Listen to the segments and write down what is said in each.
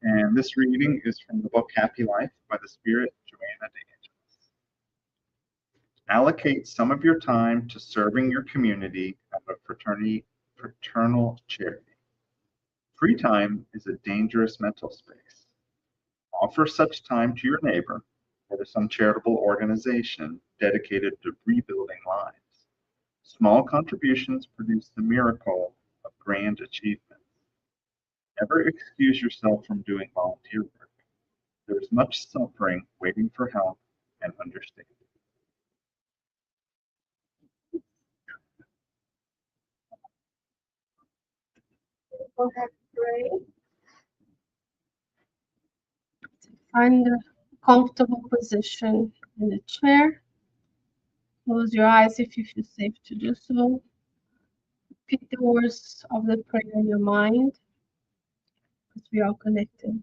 And this reading is from the book Happy Life by the Spirit, Joanna de Angelis. Allocate some of your time to serving your community out of fraternal charity. Free time is a dangerous mental space. Offer such time to your neighbor or to some charitable organization dedicated to rebuilding lives. Small contributions produce the miracle of grand achievement. Never excuse yourself from doing volunteer work. There is much suffering waiting for help and understanding. Go ahead, pray. Find a comfortable position in the chair. Close your eyes if you feel safe to do so. Repeat the words of the prayer in your mind as we are connected.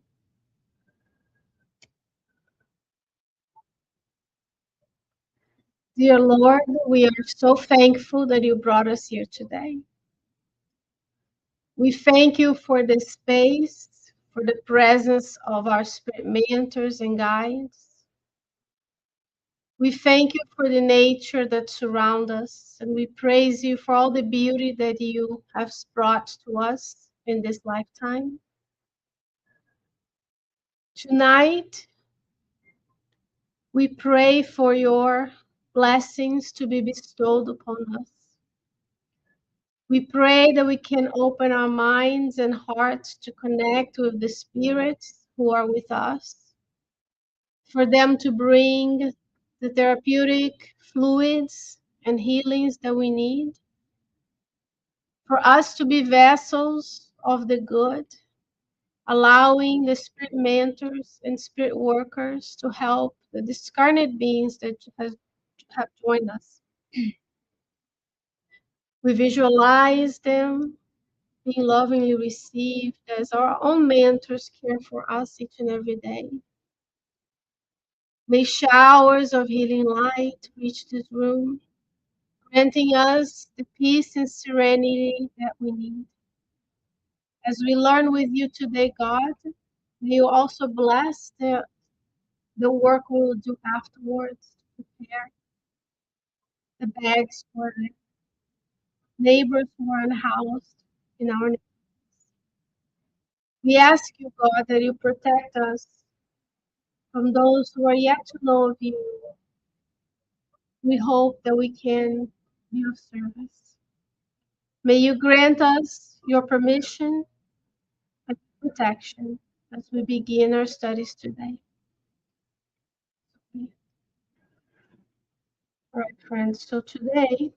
Dear Lord, we are so thankful that you brought us here today. We thank you for the space, for the presence of our spirit mentors and guides. We thank you for the nature that surrounds us, and we praise you for all the beauty that you have brought to us in this lifetime. Tonight, we pray for your blessings to be bestowed upon us. We pray that we can open our minds and hearts to connect with the spirits who are with us, for them to bring the therapeutic fluids and healings that we need, for us to be vessels of the good, allowing the spirit mentors and spirit workers to help the discarnate beings that have joined us. We visualize them being lovingly received as our own mentors care for us each and every day. May showers of healing light reach this room, granting us the peace and serenity that we need. As we learn with you today, God, may you also bless the work we will do afterwards to prepare the bags for the neighbors who are unhoused in our neighborhoods. We ask you, God, that you protect us from those who are yet to know of you. We hope that we can be of service. May you grant us your permission and protection as we begin our studies today. All right, friends, so today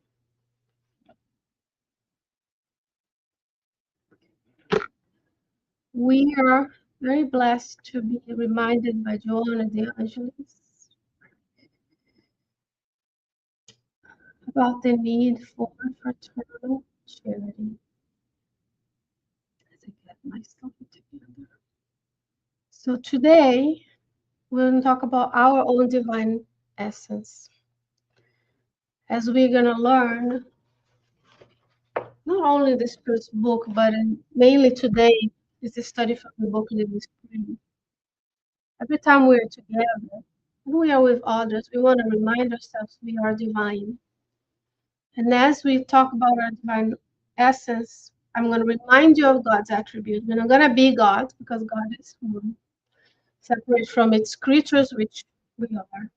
we are very blessed to be reminded by Joanna de Angelis about the need for fraternal charity. As I get myself together. So today we're going to talk about our own divine essence. As we're going to learn not only the Spirit's book, but mainly today is the study from the book Living Spring. Every time we're together and we are with others, we want to remind ourselves we are divine. And as we talk about our divine essence, I'm going to remind you of God's attributes. We're not going to be God because God is one, separate from its creatures, which we are.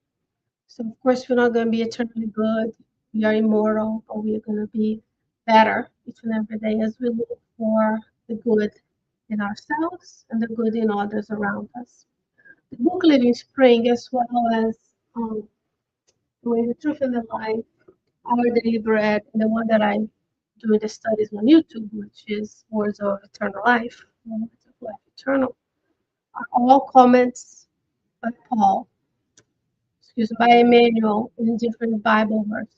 So, of course, we're not going to be eternally good. We are immortal, but we are going to be better each and every day as we look for the good in ourselves and the good in others around us. The book Living Spring, as well as The Way, the Truth, and the Life, Our Daily Bread, and the one that I do the studies on YouTube, which is Words of Eternal Life, Words of Life Eternal, are all comments by Paul, by Emmanuel in different Bible verses.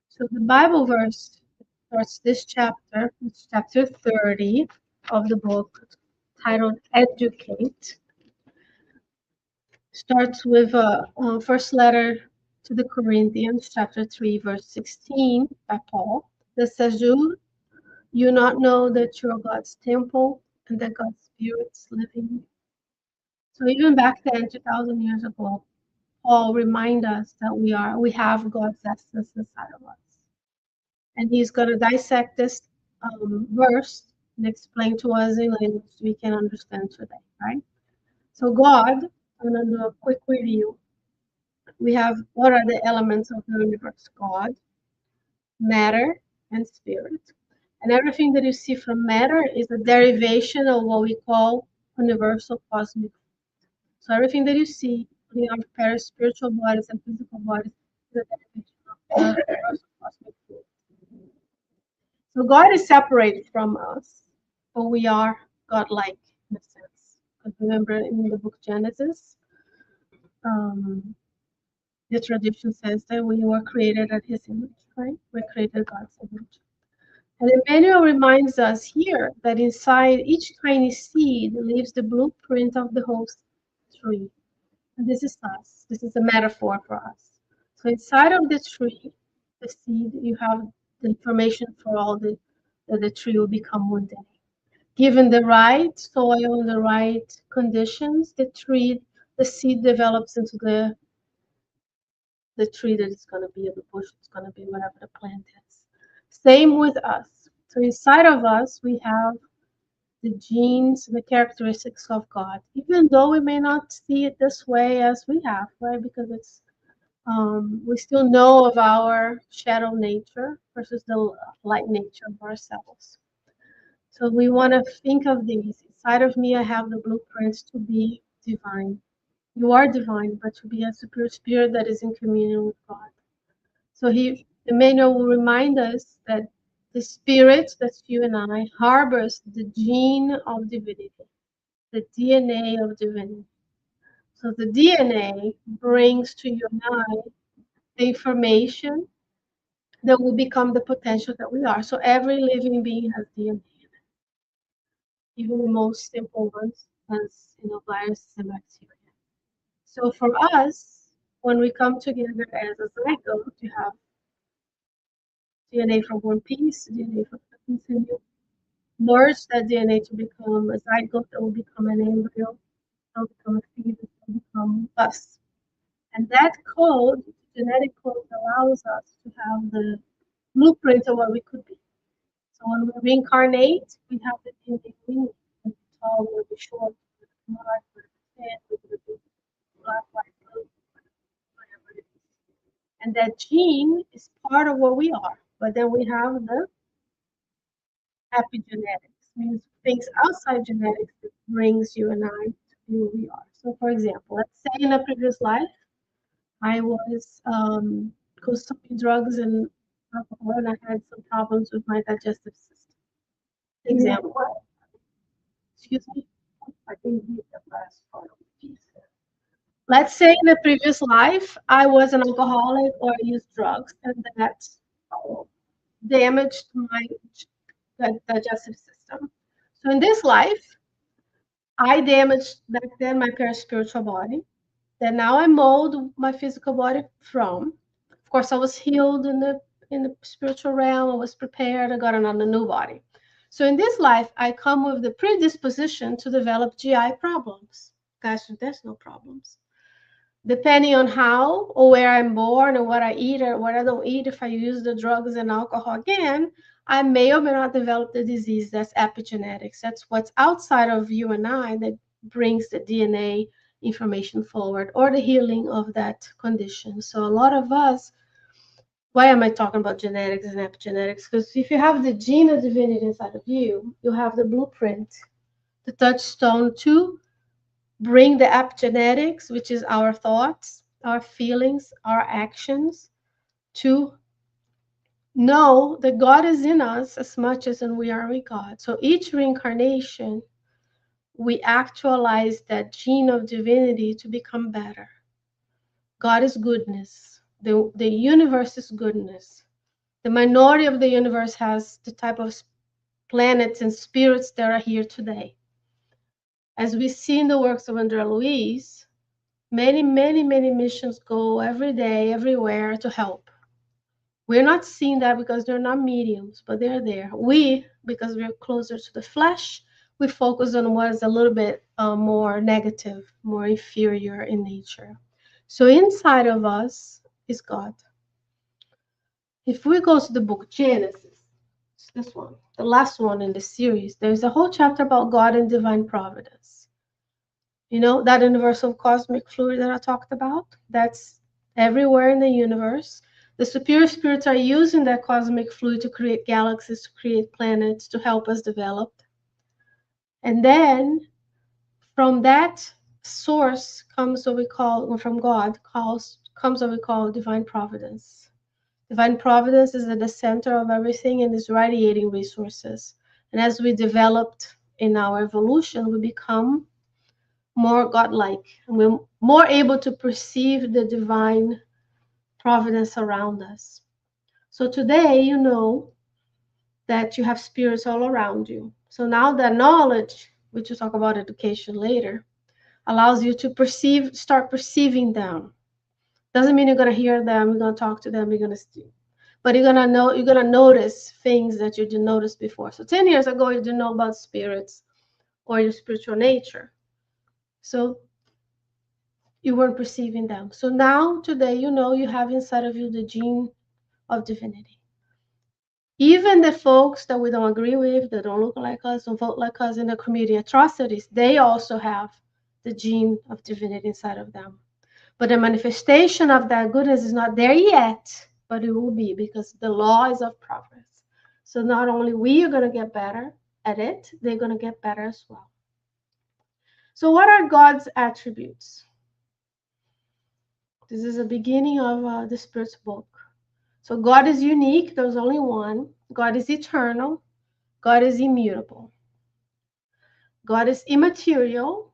So the Bible verse starts this chapter, it's chapter 30 of the book, titled Educate. Starts with first letter to the Corinthians, chapter 3, verse 16 by Paul, that says, Do you not know that you are God's temple and that God's Spirit is living So even back then, 2,000 years ago, Paul remind us that we have God's essence inside of us. And he's going to dissect this verse and explain to us in language we can understand today, right? So God, I'm going to do a quick review. We have what are the elements of the universe? God, matter, and spirit. And everything that you see from matter is a derivation of what we call universal cosmic. So everything that you see, including our spiritual bodies and physical bodies, is a derivation of the universal cosmic field. So God is separate from us, but we are God-like in a sense. Because remember in the book Genesis, the tradition says that we were created at His image, right? We're created God's image. And Emmanuel reminds us here that inside each tiny seed lives the blueprint of the whole tree. And this is us. This is a metaphor for us. So inside of the tree, the seed, you have the information for all that the tree will become one day. Given the right soil and the right conditions, the seed develops into the tree that is going to be, or the bush it's going to be, whatever the plant is. Same with us. So inside of us, we have the genes, the characteristics of God, even though we may not see it this way as we have, right? Because it's we still know of our shadow nature versus the light nature of ourselves. So we want to think of these. Inside of me, I have the blueprints to be divine. You are divine, but to be a superior spirit that is in communion with God. So Emmanuel will remind us that the spirit, that's you and I, harbors the gene of divinity, the DNA of divinity. So the DNA brings to you and I the information that will become the potential that we are. So every living being has DNA, even the most simple ones, as viruses and bacteria. So for us, when we come together as a zygote, you have DNA from one piece, DNA from the piece, and you merge that DNA to become a zygote that will become an embryo, that will become a fetus, that will become us. And that code, genetic code, allows us to have the blueprint of what we could be. So when we reincarnate, we have the DNA we need. We'll be tall, we'll be short, we'll be smart, we'll be thin, we'll be black, white, blue, whatever it is. And that gene is part of what we are. But then we have the epigenetics, means things outside genetics that brings you and I to be who we are. So for example, let's say in a previous life, I was consuming drugs and alcohol, and I had some problems with my digestive system. Example. Excuse me. I didn't read the last part of the piece. Let's say in a previous life, I was an alcoholic or I used drugs, and that damaged my digestive system. So in this life, I damaged back then my spiritual body. Then now I mold my physical body from. Of course, I was healed in the spiritual realm. I was prepared. I got another new body. So in this life, I come with the predisposition to develop GI problems, gastrointestinal problems. Depending on how or where I'm born or what I eat or what I don't eat, if I use the drugs and alcohol again, I may or may not develop the disease. That's epigenetics. That's what's outside of you and I that brings the DNA information forward or the healing of that condition. So a lot of us, why am I talking about genetics and epigenetics? Because if you have the gene of divinity inside of you, you have the blueprint, the touchstone to bring the epigenetics, which is our thoughts, our feelings, our actions, to know that God is in us as much as we are in God. So each reincarnation, we actualize that gene of divinity to become better. God is goodness. The universe is goodness. The minority of the universe has the type of planets and spirits that are here today. As we see in the works of Andrea Louise, many, many, many missions go every day, everywhere to help. We're not seeing that because they're not mediums, but they're there. We, because we're closer to the flesh, we focus on what is a little bit more negative, more inferior in nature. So inside of us is God. If we go to the book Genesis, it's this one, the last one in the series, there's a whole chapter about God and divine providence. You know, that universal cosmic fluid that I talked about, that's everywhere in the universe. The superior spirits are using that cosmic fluid to create galaxies, to create planets, to help us develop. And then from that source comes what we call, from God, comes what we call divine providence. Divine providence is at the center of everything and is radiating resources. And as we developed in our evolution, we become more godlike, and we're more able to perceive the divine providence around us. So today, you know that you have spirits all around you. So now that knowledge, which we'll talk about education later, allows you to start perceiving them. Doesn't mean you're gonna hear them, you're gonna talk to them, you're gonna see. But you're gonna notice things that you didn't notice before. So 10 years ago, you didn't know about spirits or your spiritual nature. So you weren't perceiving them. So now, today, you know you have inside of you the gene of divinity. Even the folks that we don't agree with, that don't look like us, don't vote like us in the community atrocities, they also have the gene of divinity inside of them. But the manifestation of that goodness is not there yet, but it will be, because the law is of progress. So not only we are going to get better at it, they're going to get better as well. So what are God's attributes? This is the beginning of the Spirit's book. So God is unique. There's only one. God is eternal. God is immutable. God is immaterial.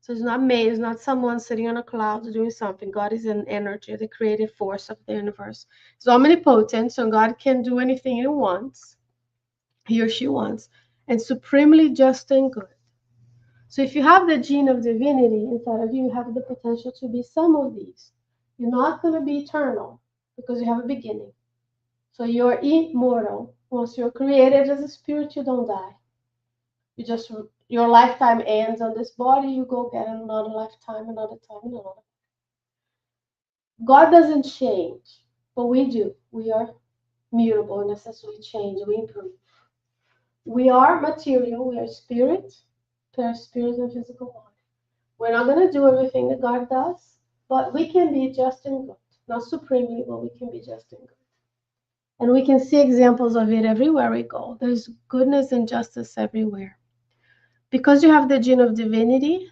So it's not made. It's not someone sitting on a cloud doing something. God is an energy, the creative force of the universe. It's omnipotent, so God can do anything he wants, he or she wants, and supremely just and good. So if you have the gene of divinity inside of you, you have the potential to be some of these. You're not going to be eternal because you have a beginning. So you're immortal. Once you're created as a spirit, you don't die. You just, your lifetime ends on this body, you go get another lifetime, another time, another. God doesn't change, but we do. We are mutable in the sense we change, we improve. We are material, we are spirit, perispirit and physical body. We're not going to do everything that God does, but we can be just and good. Not supremely, but we can be just and good. And we can see examples of it everywhere we go. There's goodness and justice everywhere. Because you have the gene of divinity,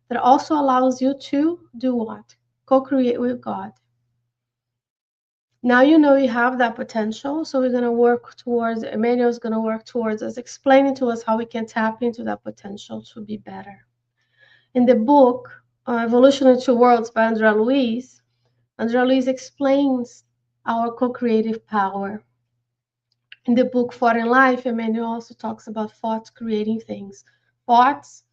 that also allows you to do what? Co-create with God. Now you know you have that potential, so we're going to work towards, Emmanuel is going to work towards us, explaining to us how we can tap into that potential to be better. In the book, Evolution in Two Worlds by Andrea Louise explains our co-creative power. In the book Thought and Life, Emmanuel also talks about thoughts creating things. Thoughts,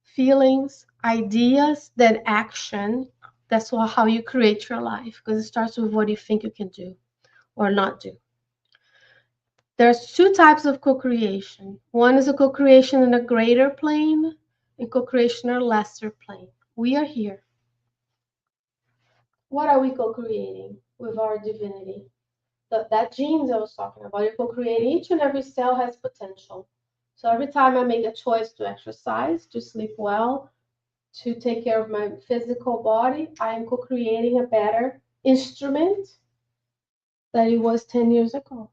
feelings, ideas, then action. That's how you create your life, because it starts with what you think you can do or not do. There's two types of co-creation. One is a co-creation in a greater plane and co-creation in a lesser plane. We are here. What are we co-creating with our divinity? That genes I was talking about, you're co-creating. Each and every cell has potential. So every time I make a choice to exercise, to sleep well, to take care of my physical body, I am co-creating a better instrument than it was 10 years ago.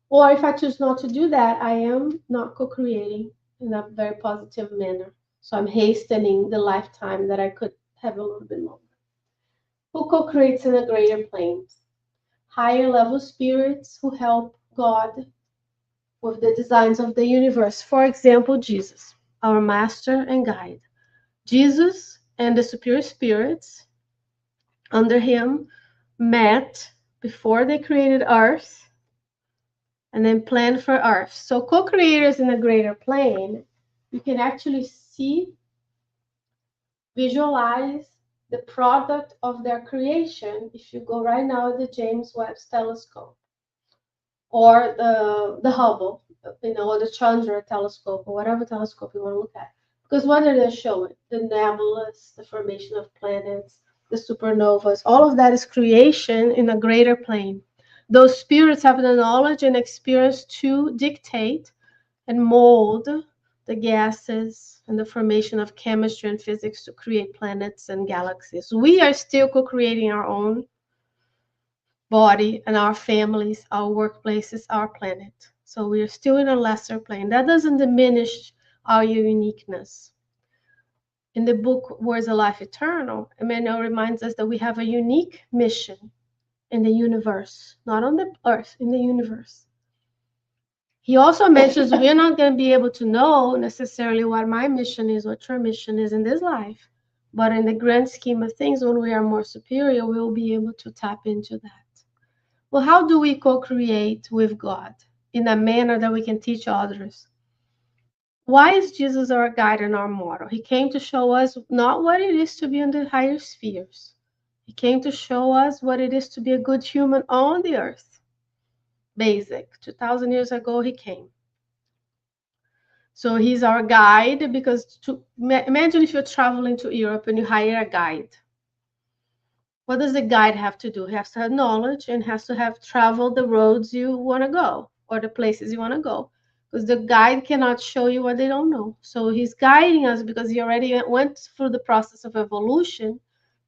Or if I choose not to do that, I am not co-creating in a very positive manner. So I'm hastening the lifetime that I could have a little bit longer. Who co-creates in the greater planes? Higher level spirits who help God with the designs of the universe. For example, Jesus, our master and guide. Jesus and the superior spirits under him met before they created Earth and then planned for Earth. So co-creators in a greater plane, you can actually see, visualize the product of their creation if you go right now at the James Webb Telescope. or the Hubble, or the Chandra telescope, or whatever telescope you want to look at. Because what are they showing? The nebulas, the formation of planets, the supernovas, all of that is creation in a greater plane. Those spirits have the knowledge and experience to dictate and mold the gases and the formation of chemistry and physics to create planets and galaxies. We are still co-creating our own body and our families, our workplaces, our planet. So we are still in a lesser plane. That doesn't diminish our uniqueness. In the book Words of Life Eternal, Emmanuel reminds us that we have a unique mission in the universe, not on the earth, in the universe. He also mentions we're not going to be able to know necessarily what my mission is, what your mission is in this life. But in the grand scheme of things, when we are more superior, we'll be able to tap into that. Well, how do we co-create with God in a manner that we can teach others? Why is Jesus our guide and our model? He came to show us not what it is to be in the higher spheres. He came to show us what it is to be a good human on the earth. Basic. 2,000 years ago, he came. So he's our guide because imagine if you're traveling to Europe and you hire a guide. What does the guide have to do? He has to have knowledge and has to have traveled the roads you want to go or the places you want to go. Because the guide cannot show you what they don't know. So he's guiding us because he already went through the process of evolution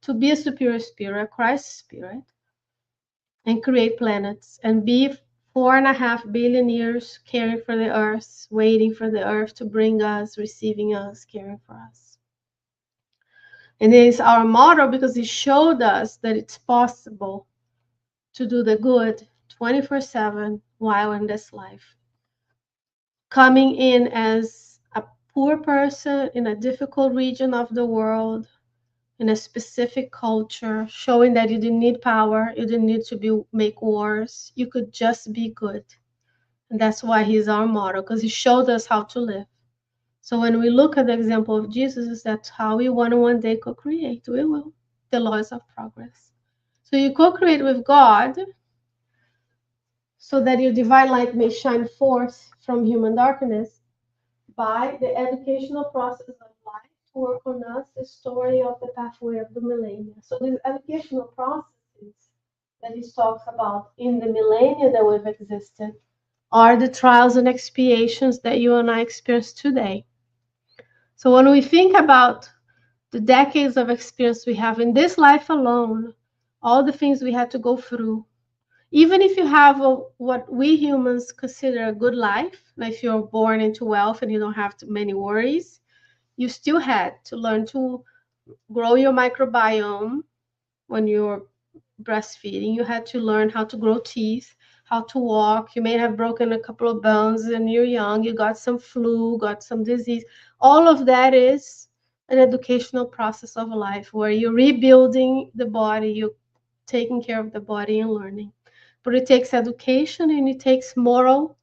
to be a superior spirit, a Christ spirit, and create planets and be 4.5 billion years caring for the earth, waiting for the earth to bring us, receiving us, caring for us. And it is our model because he showed us that it's possible to do the good 24/7 while in this life. Coming in as a poor person in a difficult region of the world, in a specific culture, showing that you didn't need power, you didn't need to make wars, you could just be good. And that's why he's our model, because he showed us how to live. So when we look at the example of Jesus, that's how we want to one day co-create. We will. The laws of progress. So you co-create with God so that your divine light may shine forth from human darkness by the educational process of life to work on us the story of the pathway of the millennia. So these educational processes that he talks about in the millennia that we've existed are the trials and expiations that you and I experience today. So when we think about the decades of experience we have in this life alone, all the things we had to go through, even if you have what we humans consider a good life, like if you're born into wealth and you don't have too many worries, you still had to learn to grow your microbiome when you're breastfeeding. You had to learn how to grow teeth, how to walk. You may have broken a couple of bones when you're young. You got some flu, got some disease. All of that is an educational process of life where you're rebuilding the body, you're taking care of the body and learning. But it takes education and it takes moral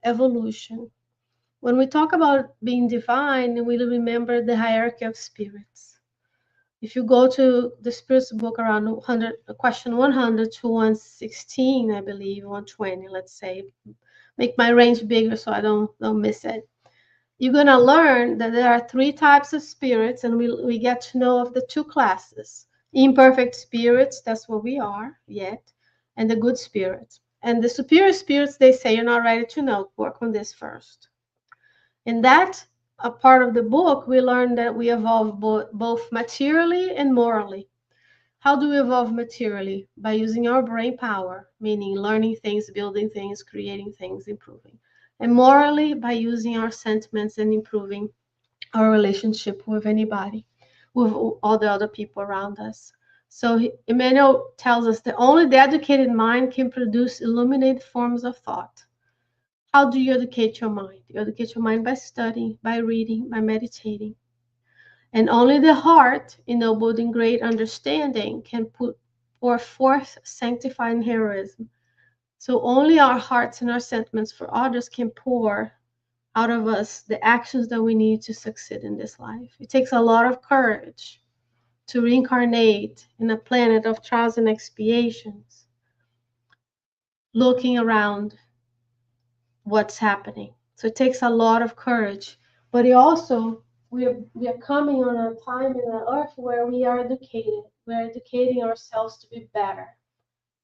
evolution. When we talk about being divine, we remember the hierarchy of spirits. If you go to the Spiritist book around 100, question 100 to 116, I believe, 120, let's say, make my range bigger so I don't miss it. You're going to learn that there are 3 types of spirits, and we get to know of the 2 classes. Imperfect spirits, that's what we are yet, and the good spirits. And the superior spirits, they say, you're not ready to know. Work on this first. In that a part of the book, we learn that we evolve both materially and morally. How do we evolve materially? By using our brain power, meaning learning things, building things, creating things, improving. And morally, by using our sentiments and improving our relationship with anybody, with all the other people around us. So Emmanuel tells us that only the educated mind can produce illuminated forms of thought. How do you educate your mind? You educate your mind by studying, by reading, by meditating. And only the heart, ennobled in great understanding, can pour forth sanctifying heroism. So only our hearts and our sentiments for others can pour out of us the actions that we need to succeed in this life. It takes a lot of courage to reincarnate in a planet of trials and expiations, looking around what's happening. So it takes a lot of courage, but it also we are coming on a time in the earth where we are educated. We're educating ourselves to be better.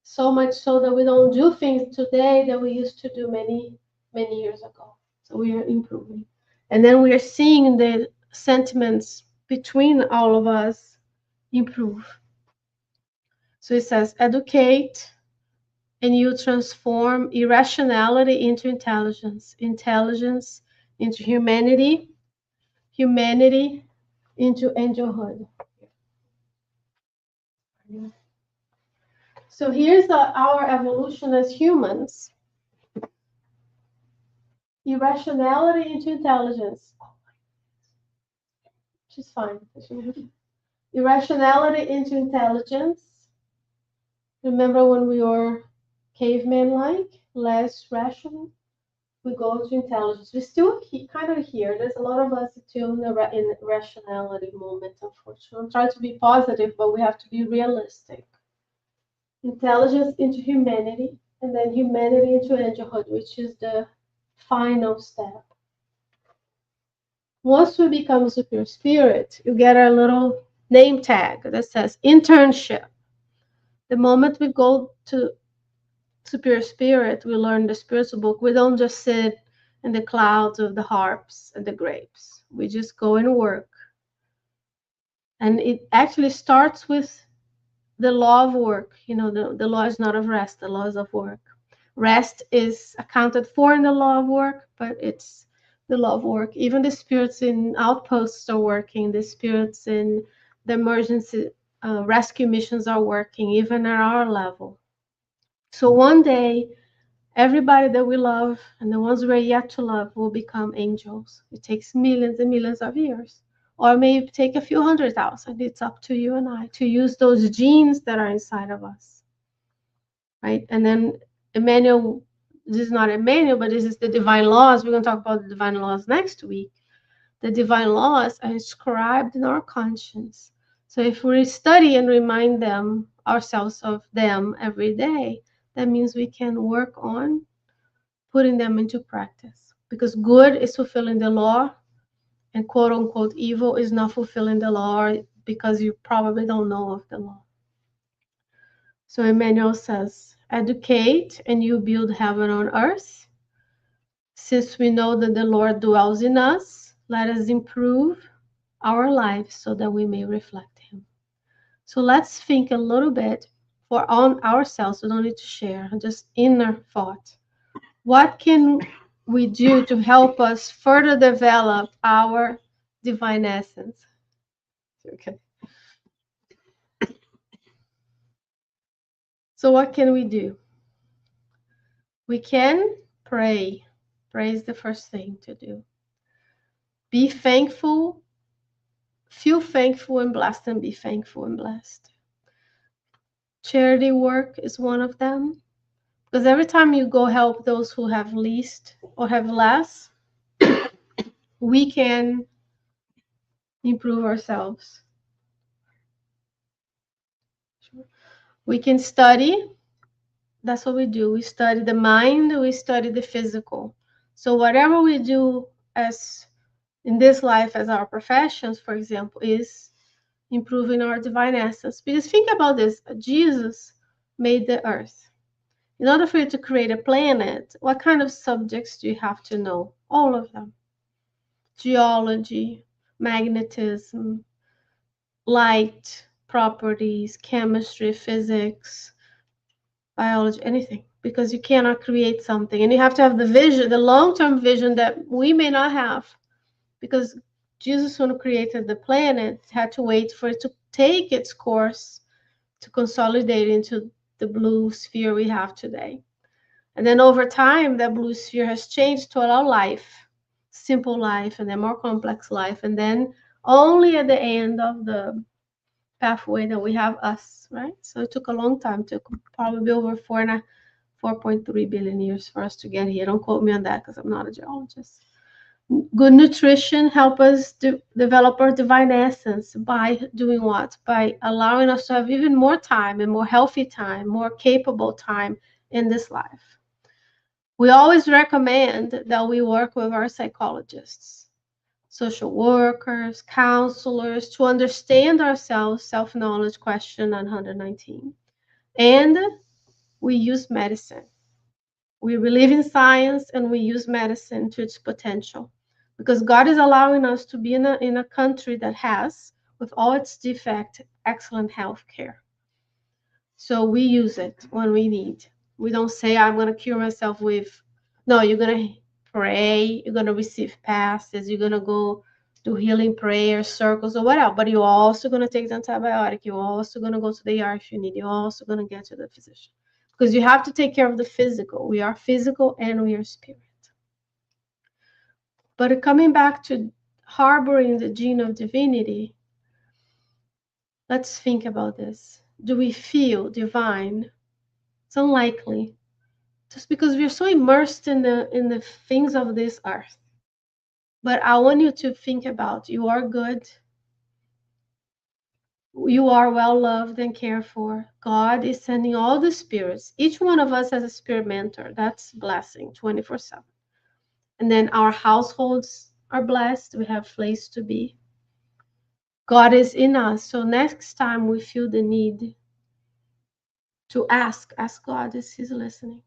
So much so that we don't do things today that we used to do many years ago. So we are improving. And then we are seeing the sentiments between all of us improve. So it says, educate, and you transform irrationality into intelligence, intelligence into humanity, humanity into angelhood. So here's our evolution as humans. Irrationality into intelligence. She's fine. Irrationality into intelligence. Remember when we were caveman-like, less rational? We go to intelligence. We still kind of here. There's a lot of us still in the rationality moment, unfortunately. I'm trying to be positive, but we have to be realistic. Intelligence into humanity, and then humanity into angelhood, which is the final step. Once we become superior spirit, you get a little name tag that says internship. The moment we go to superior spirit, we learn the spiritual book. We don't just sit in the clouds of the harps and the grapes. We just go and work. And it actually starts with the law of work. You know, the law is not of rest, the law is of work. Rest is accounted for in the law of work, but it's the law of work. Even the spirits in outposts are working. The spirits in the emergency rescue missions are working, even at our level. So one day, everybody that we love and the ones we're yet to love will become angels. It takes millions and millions of years, or it may take a few 100,000. It's up to you and I to use those genes that are inside of us, right? And then Emmanuel, this is not Emmanuel, but this is the divine laws. We're going to talk about the divine laws next week. The divine laws are inscribed in our conscience. So if we study and remind them ourselves of them every day, that means we can work on putting them into practice. Because good is fulfilling the law, and quote unquote evil is not fulfilling the law because you probably don't know of the law. So Emmanuel says, educate and you build heaven on earth. Since we know that the Lord dwells in us, let us improve our lives so that we may reflect him. So let's think a little bit for on ourselves. We don't need to share, just inner thought. What can we do to help us further develop our divine essence? Okay. So what can we do? We can pray. Pray is the first thing to do. Be thankful. Feel thankful and blessed, and be thankful and blessed. Charity work is one of them. Because every time you go help those who have least or have less, we can improve ourselves. We can study. That's what we do. We study the mind, we study the physical. So whatever we do as in this life as our professions, for example, is improving our divine essence. Because think about this, Jesus made the earth. In order for you to create a planet, what kind of subjects do you have to know? All of them. Geology, magnetism, light properties, chemistry, physics, biology, anything, because you cannot create something. And you have to have the vision, the long-term vision that we may not have, because Jesus, when he created the planet, had to wait for it to take its course to consolidate into the blue sphere we have today. And then over time, that blue sphere has changed to allow life, simple life, and then more complex life. And then only at the end of the pathway that we have us, right? So it took a long time, to probably over 4.3 billion years for us to get here. Don't quote me on that because I'm not a geologist. Good nutrition help us to develop our divine essence by doing what? By allowing us to have even more time and more healthy time, more capable time in this life. We always recommend that we work with our psychologists, social workers, counselors to understand ourselves, self-knowledge question 119. And we use medicine. We believe in science and we use medicine to its potential because God is allowing us to be in a country that has, with all its defect, excellent health care. So we use it when we need. We don't say, I'm going to cure myself with, no, you're going to pray, you're going to receive passes, you're going to go do healing prayers, circles, or whatever. But you're also going to take the antibiotic. You're also going to go to the ER if you need. You're also going to get to the physician. Because you have to take care of the physical. We are physical and we are spirit. But coming back to harboring the gene of divinity, let's think about this. Do we feel divine? It's unlikely, just because we're so immersed in the things of this earth. But I want you to think about, you are good. You are well loved and cared for. God is sending all the spirits. Each one of us has a spirit mentor. That's blessing 24/7. And then our households are blessed. We have place to be. God is in us. So next time we feel the need to ask God if He's listening.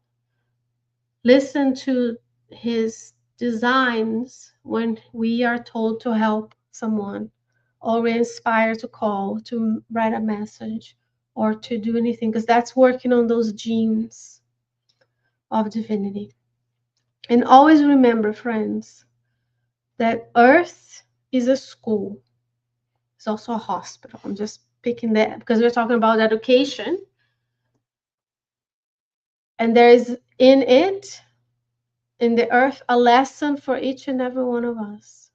Listen to His designs when we are told to help someone, or we're inspired to call, to write a message, or to do anything, because that's working on those genes of divinity. And always remember, friends, that Earth is a school. It's also a hospital. I'm just picking that because we're talking about education. And there is in it, in the earth, a lesson for each and every one of us.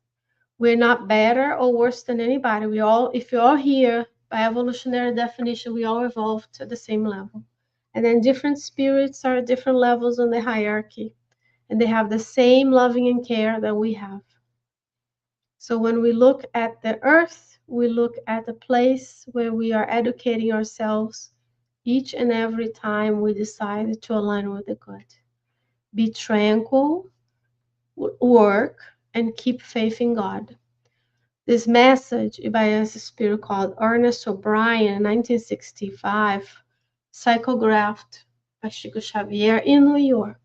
We're not better or worse than anybody. We all, if you're all here, by evolutionary definition, we all evolved to the same level. And then different spirits are at different levels on the hierarchy. And they have the same loving and care that we have. So when we look at the earth, we look at the place where we are educating ourselves each and every time we decide to align with the good. Be tranquil, work, and keep faith in God. This message by a spirit called Ernest O'Brien in 1965, psychographed by Chico Xavier in New York.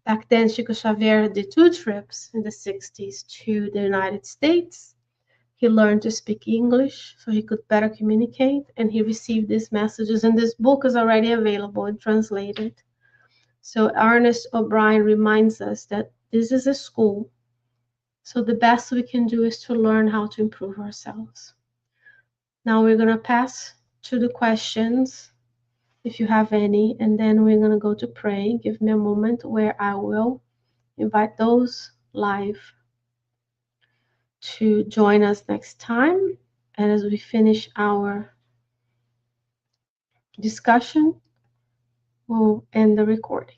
Back then, Chico Xavier did 2 trips in the 60s to the United States. He learned to speak English so he could better communicate, and he received these messages, and this book is already available and translated. So Ernest O'Brien reminds us that this is a school. So the best we can do is to learn how to improve ourselves. Now we're going to pass to the questions, if you have any, and then we're going to go to pray. Give me a moment where I will invite those live to join us next time. And as we finish our discussion, we'll end the recording.